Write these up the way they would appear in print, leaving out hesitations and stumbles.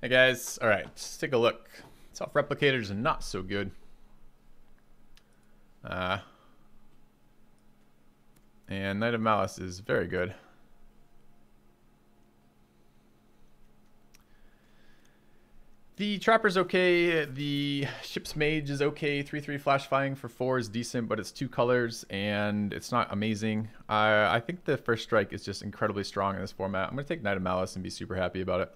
Hey guys, alright, let's take a look. Self-replicators are not so good. And Knight of Malice is very good. The Trapper's okay, the Ship's Mage is okay, 3/3 flash firing for 4 is decent, but it's 2 colors and it's not amazing. I think the First Strike is just incredibly strong in this format. I'm going to take Knight of Malice and be super happy about it.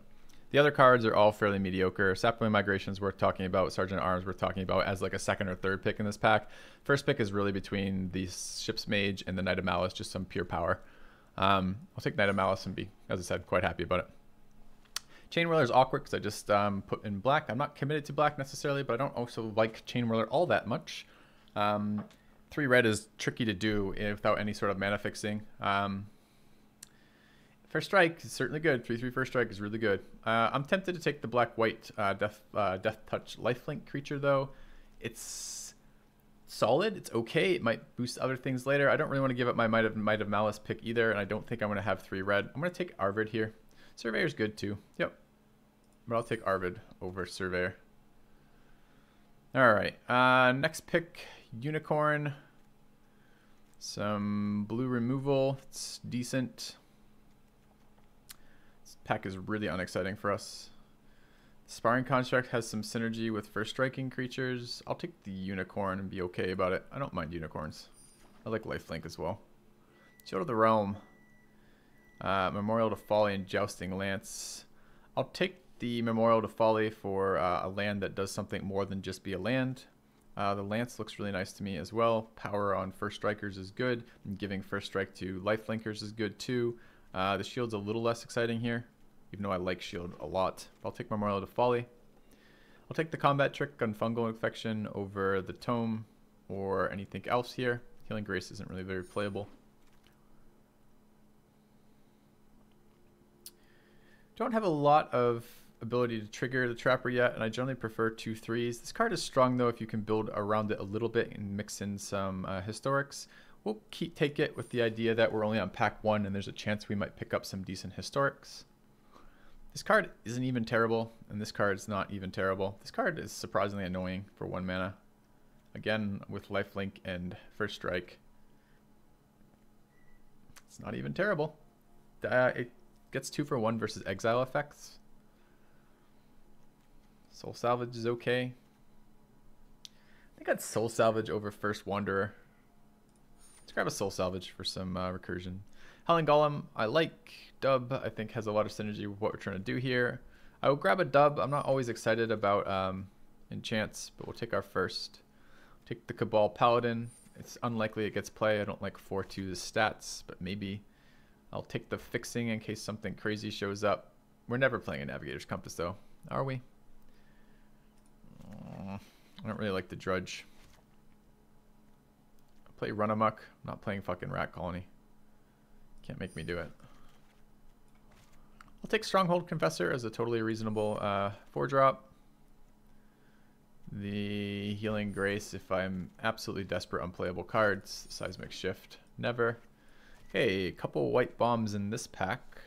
The other cards are all fairly mediocre. Sapling Migration is worth talking about. Sergeant at Arms worth talking about as like a second or third pick in this pack. First pick is really between the Ship's Mage and the Knight of Malice, just some pure power. I'll take Knight of Malice and be, as I said, quite happy about it. Chain Whirler is awkward because I just put in black. I'm not committed to black necessarily, but I don't also like Chain Whirler all that much. 3 red is tricky to do without any sort of mana fixing. First Strike is certainly good. 3/3 First Strike is really good. I'm tempted to take the black-white Death Touch Lifelink creature, though. It's solid. It's okay. It might boost other things later. I don't really want to give up my Might of Malice pick either, and I don't think I'm going to have 3 red. I'm going to take Arvid here. Surveyor's good, too. Yep. But I'll take Arvid over Surveyor. Alright. Next pick, Unicorn. Some blue removal. It's decent. Pack is really unexciting for us. Sparring Construct has some synergy with first striking creatures. I'll take the Unicorn and be okay about it. I don't mind unicorns. I like Lifelink as well. Shield of the Realm. Memorial to Folly and Jousting Lance. I'll take the Memorial to Folly for a land that does something more than just be a land. The Lance looks really nice to me as well. Power on first strikers is good. And giving first strike to Lifelinkers is good too. The Shield's a little less exciting here, even though I like Shield a lot. I'll take Memorial to Folly. I'll take the Combat Trick on Fungal Infection over the Tome or anything else here. Healing Grace isn't really very playable. Don't have a lot of ability to trigger the Trapper yet, and I generally prefer 2/3s. This card is strong though if you can build around it a little bit and mix in some historics. We'll take it with the idea that we're only on pack 1 and there's a chance we might pick up some decent historics. This card isn't even terrible, and this card is not even terrible. This card is surprisingly annoying for 1 mana. Again, with Lifelink and First Strike. It's not even terrible. It gets 2 for 1 versus exile effects. Soul Salvage is okay. I think I'd Soul Salvage over First Wanderer. Let's grab a Soul Salvage for some recursion. Howling Golem, I like. Dub, I think, has a lot of synergy with what we're trying to do here. I will grab a Dub. I'm not always excited about enchants, but we'll take our first. Take the Cabal Paladin. It's unlikely it gets play. I don't like 4/2 the stats, but maybe. I'll take the Fixing in case something crazy shows up. We're never playing a Navigator's Compass, though, are we? I don't really like the Drudge. I'll play Run Amok. I'm not playing fucking Rat Colony. Can't make me do it. I'll take Stronghold Confessor as a totally reasonable 4-drop. The Healing Grace if I'm absolutely desperate unplayable cards. Seismic Shift, never. Okay, a couple white bombs in this pack.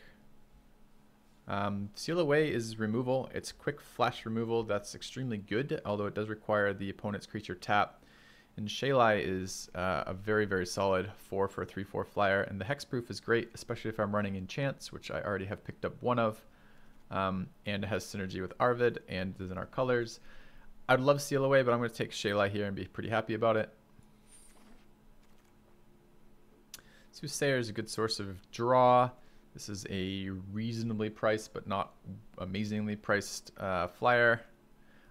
Seal Away is removal. It's quick flash removal. That's extremely good, although it does require the opponent's creature tap. And Shalai is a very, very solid 4 for a 3/4 flyer. And the Hexproof is great, especially if I'm running Enchants, which I already have picked up 1 of. And it has synergy with Arvid and is in our colors. I'd love Seal Away, but I'm going to take Shalai here and be pretty happy about it. Soothsayer is a good source of draw. This is a reasonably priced, but not amazingly priced flyer.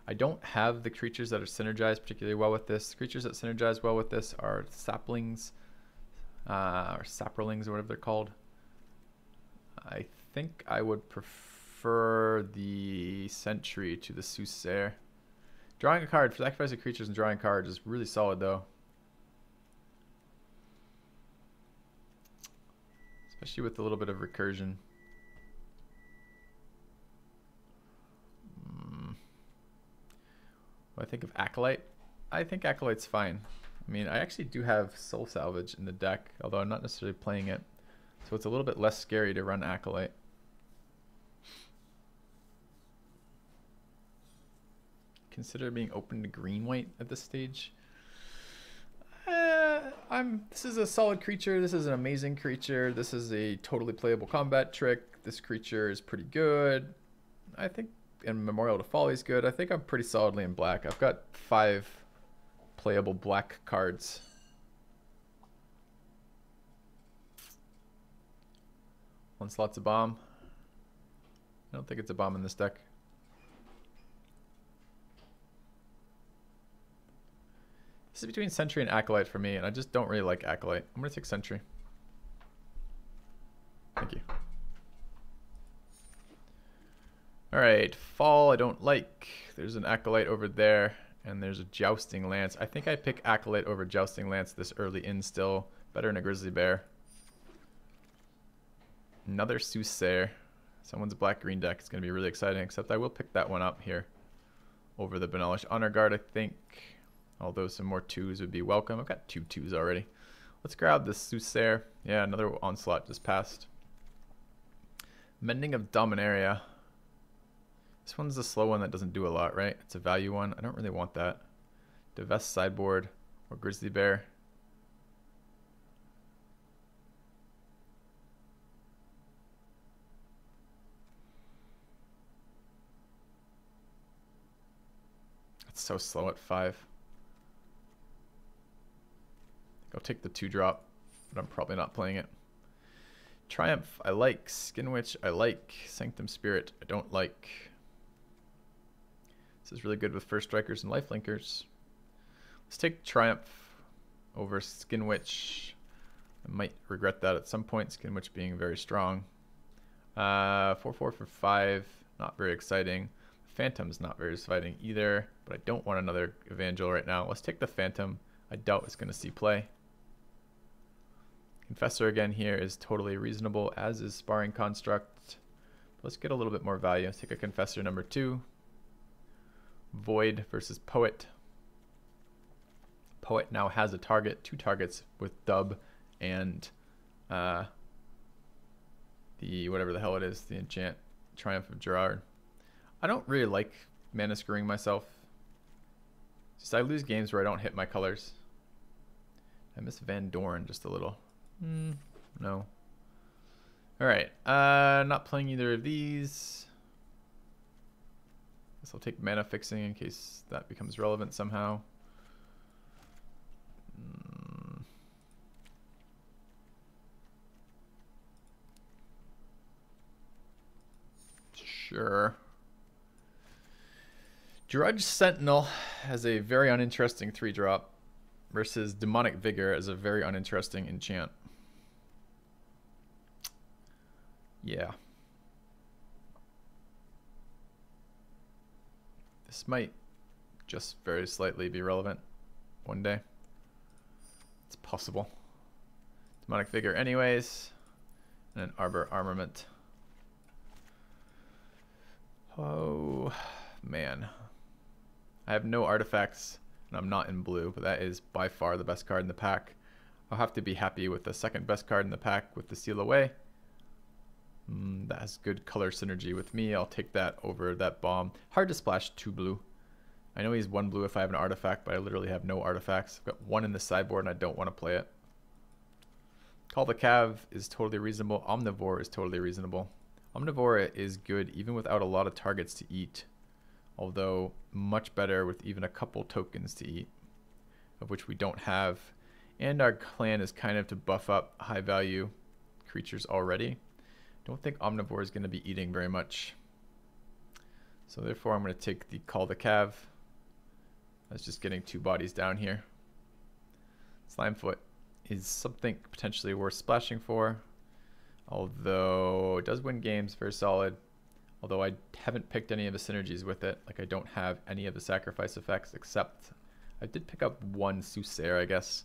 I don't have the creatures that are synergized particularly well with this. The creatures that synergize well with this are Saplings, or Saprolings, or whatever they're called. I think I would prefer the Sentry to the Soothsayer. Drawing a card, for sacrificing creatures and drawing cards is really solid though. Especially with a little bit of recursion. What do I think of Acolyte? I think Acolyte's fine. I mean, I actually do have Soul Salvage in the deck, although I'm not necessarily playing it. So it's a little bit less scary to run Acolyte. consider being open to green-white at this stage. This is a solid creature. This is an amazing creature. This is a totally playable combat trick. This creature is pretty good. I think, and Memorial to Folly is good. I think I'm pretty solidly in black. I've got 5 playable black cards. Onslaught's a bomb. I don't think it's a bomb in this deck. This is between Sentry and Acolyte for me, and I just don't really like Acolyte. I'm going to take Sentry. Thank you. Alright, Fall I don't like. There's an Acolyte over there, and there's a Jousting Lance. I think I pick Acolyte over Jousting Lance this early in still. Better than a Grizzly Bear. Another Soothsayer. Someone's black-green deck. It's going to be really exciting, except I will pick that one up here over the Benalish Honor Guard, I think. Although some more 2s would be welcome. I've got 2 2s already. Let's grab this Soothsayer. Yeah, another Onslaught just passed. Mending of Dominaria. This one's the slow one that doesn't do a lot, right? It's a value one. I don't really want that. Divest Sideboard or Grizzly Bear. It's so slow at 5. I'll take the 2-drop, but I'm probably not playing it. Triumph, I like. Skinwitch, I like. Sanctum Spirit, I don't like. This is really good with First Strikers and Lifelinkers. Let's take Triumph over Skinwitch. I might regret that at some point, Skinwitch being very strong. 4-4 for 5, not very exciting. Phantom's not very exciting either, but I don't want another Evangel right now. Let's take the Phantom. I doubt it's going to see play. Confessor again here is totally reasonable, as is Sparring Construct. Let's get a little bit more value. Let's take a Confessor number 2. Void versus Poet. Poet now has a target, 2 targets with Dub and the whatever the hell it is, the enchant Triumph of Gerard. I don't really like mana screwing myself. Just I lose games where I don't hit my colors. I miss Van Dorn just a little. No. Alright, not playing either of these. Guess I'll take mana fixing in case that becomes relevant somehow. Sure. Drudge Sentinel has a very uninteresting 3-drop versus Demonic Vigor as a very uninteresting enchant. Yeah. This might just very slightly be relevant one day. It's possible. Demonic Vigor anyways. And an Arbor Armament. Oh, man. I have no artifacts, and I'm not in blue, but that is by far the best card in the pack. I'll have to be happy with the second best card in the pack with the Seal Away. That has good color synergy with me. I'll take that over that bomb. Hard to splash 2 blue. I know he's 1 blue if I have an artifact, but I literally have no artifacts. I've got 1 in the sideboard, and I don't want to play it. Call the Cav is totally reasonable. Omnivore is totally reasonable. Omnivore is good even without a lot of targets to eat, although much better with even a couple tokens to eat, of which we don't have. And our plan is kind of to buff up high value creatures already. Don't think Omnivore is going to be eating very much. So therefore I'm going to take the Call the Cav. That's just getting 2 bodies down here. Slimefoot is something potentially worth splashing for. Although it does win games, very solid. Although I haven't picked any of the synergies with it. Like I don't have any of the sacrifice effects except I did pick up 1 Soothsayer, I guess.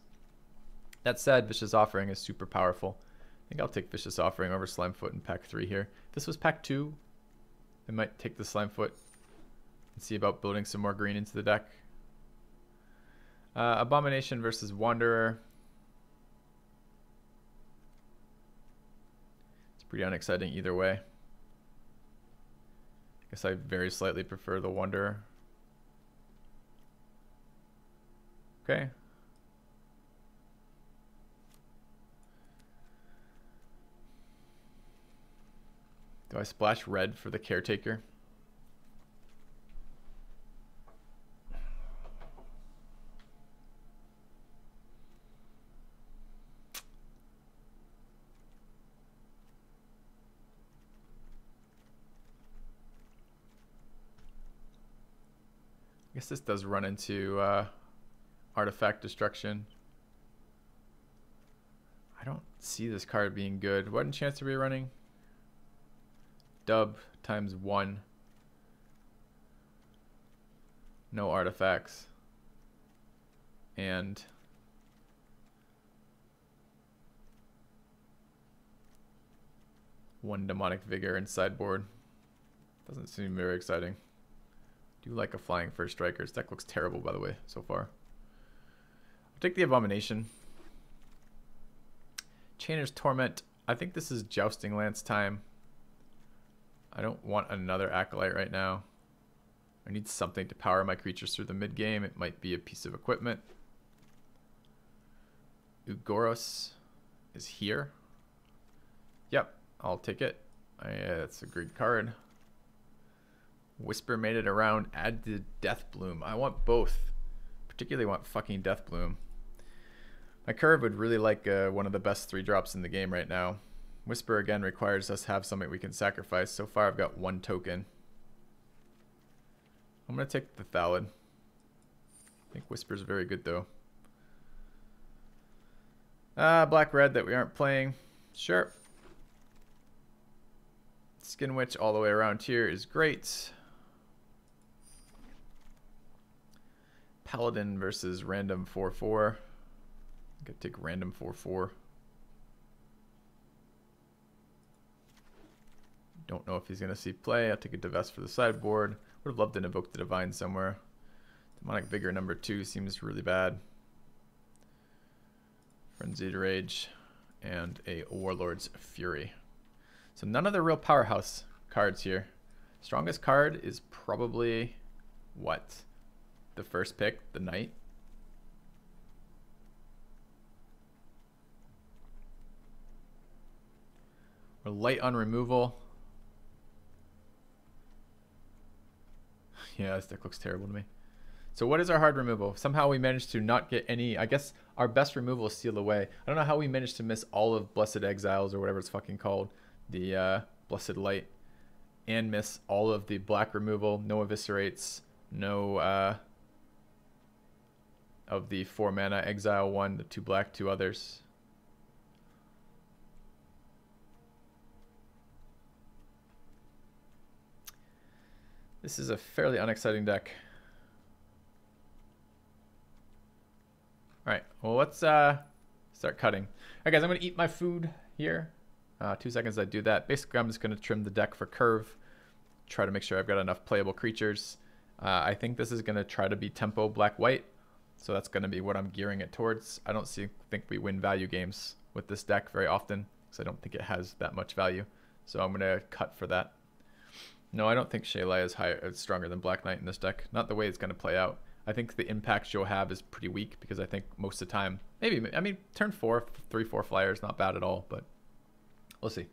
That said, Vicious Offering is super powerful. I think I'll take Vicious Offering over Slimefoot in pack 3 here. If this was pack 2, I might take the Slimefoot and see about building some more green into the deck. Abomination versus Wanderer. It's pretty unexciting either way. I guess I very slightly prefer the Wanderer. Okay. Do I splash red for the caretaker? I guess this does run into artifact destruction. I don't see this card being good. What chance are we running? Dub times 1. No artifacts. And one demonic vigor in sideboard. Doesn't seem very exciting. Do like a flying first striker. This deck looks terrible, by the way, so far. I'll take the Abomination. Chainer's Torment. I think this is Jousting Lance time. I don't want another Acolyte right now. I need something to power my creatures through the mid game. It might be a piece of equipment. Ugoros is here. Yep, I'll take it. That's a great card. Whisper made it around. Add the Death Bloom. I want both. Particularly want fucking Death Bloom. My curve would really like one of the best 3-drops in the game right now. Whisper again requires us to have something we can sacrifice. So far I've got 1 token. I'm going to take the Thallid. I think Whisper's very good though. Black-red that we aren't playing. Sure. Skin Witch all the way around here is great. Paladin versus random 4/4. I could take random 4/4. Don't know if he's going to see play. I'll take a Divest for the sideboard. Would have loved to invoke the Divine somewhere. Demonic Vigor number 2 seems really bad. Frenzied Rage and a Warlord's Fury. So none of the real powerhouse cards here. Strongest card is probably what? The first pick, the Knight. We're light on removal. Yeah, this deck looks terrible to me. So what is our hard removal? Somehow we managed to not get any. I guess our best removal is Seal Away. I don't know how we managed to miss all of Blessed Exiles or whatever it's fucking called. The Blessed Light. And miss all of the black removal. No Eviscerates. No of the 4 mana Exile 1. The 2 black, 2 others. This is a fairly unexciting deck. Alright, well let's start cutting. Alright guys, I'm going to eat my food here. 2 seconds I do that. Basically I'm just going to trim the deck for curve. Try to make sure I've got enough playable creatures. I think this is going to try to be tempo black-white. So that's going to be what I'm gearing it towards. I don't think we win value games with this deck very often. Because I don't think it has that much value. So I'm going to cut for that. No, I don't think Shalai is stronger than Black Knight in this deck. Not the way it's going to play out. I think the impact she'll have is pretty weak because I think most of the time, maybe, I mean, turn 4, 3/4 flyer is not bad at all, but we'll see.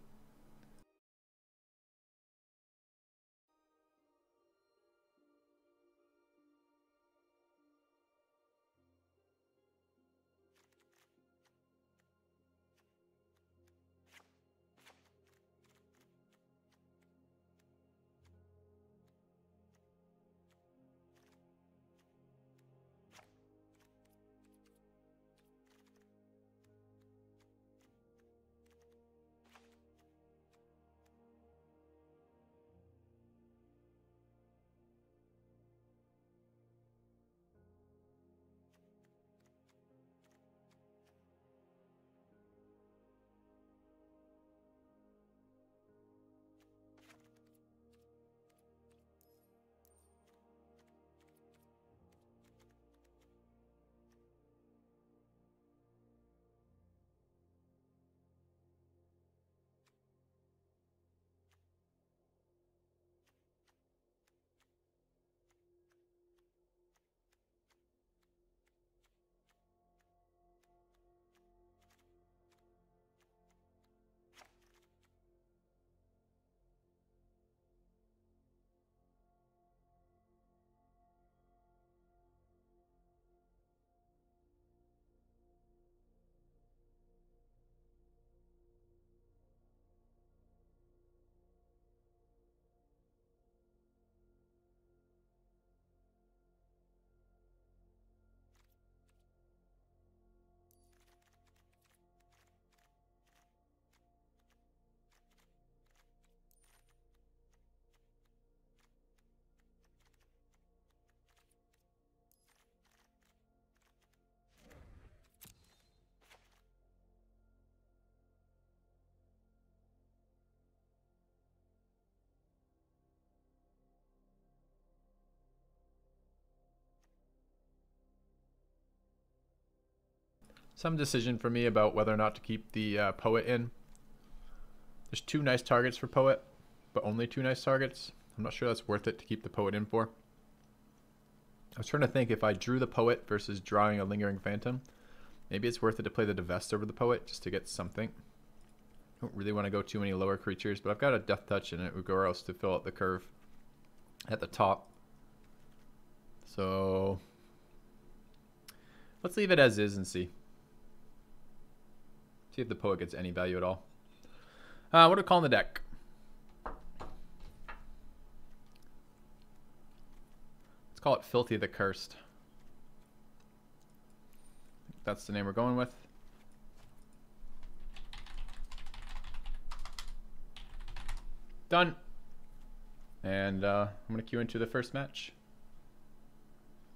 Some decision for me about whether or not to keep the Poet in. There's 2 nice targets for Poet, but only 2 nice targets. I'm not sure that's worth it to keep the Poet in for. I was trying to think if I drew the Poet versus drawing a Lingering Phantom, maybe it's worth it to play the Divest over the Poet just to get something. I don't really want to go too many lower creatures, but I've got a Death Touch and an Ugoros to fill out the curve at the top. So let's leave it as is and see. See if the Poet gets any value at all. What do we call in the deck? Let's call it Filthy the Cursed. That's the name we're going with. Done. And I'm going to queue into the first match.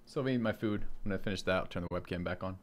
So I'll be eating my food. I'm going to finish that. I'll turn the webcam back on.